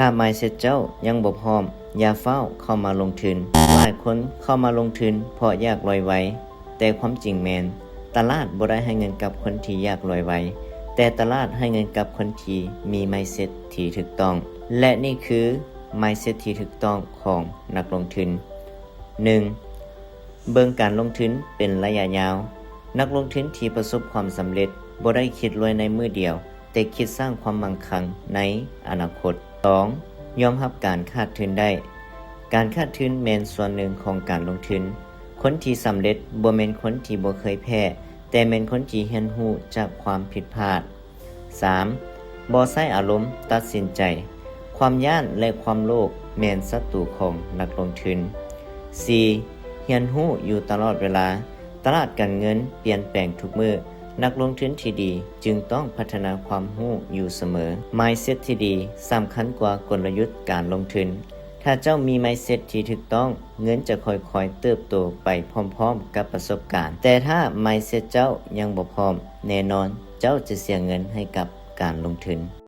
ถ้า mindset เจ้ายังบ่พร้อมอย่าเฝ้าวเข้ามาลงทุนหลายคนเข้ามาลงทุนเพราะอยากรวยไวแต่ความจริงแมนตลาดบ่ได้ให้เงินกับคนที่อยากรวยไวแต่ตลาดให้เงินกับคนที่มี mindset ที่ถูกต้องและนี่คือ mindset ที่ถูกต้องของนักลงทุน 1. เบิ่งการลงทุนเป็นระยะยาวนักลงทุนที่ประสบความสำเร็จบ่ได้คิดรวยในมื้อเดียวแต่คิดสร้างความมั่งคั่งในอนาคต 2. ยอมรับการขาดทุนได้การขาดทุนแม่นส่วนหนึ่งของการลงทุนคนที่สำเร็จบ่แม่นคนที่บ่เคยแพ้แต่แม่นคนที่เรียนรู้จากความผิดพลาด 3. บ่ใช้อารมณ์ตัดสินใจความย้านและความโลภแม่นศัตรูของนักลงทุน 4. เรียนรู้อยู่ตลอดเวลาตลาดการเงินเปลี่ยนแปลงทุกมื้อนักลงทุนที่ดีจึงต้องพัฒนาความรู้อยู่เสมอ mindset ที่ดีสำคัญกว่ากลยุทธ์การลงทุนถ้าเจ้ามี mindset ที่ถูกต้องเงินจะค่อยๆเติบโตไปพร้อมๆกับประสบการณ์แต่ถ้า mindset เจ้ายังบ่พร้อมแน่นอนเจ้าจะเสียเงินให้กับการลงทุน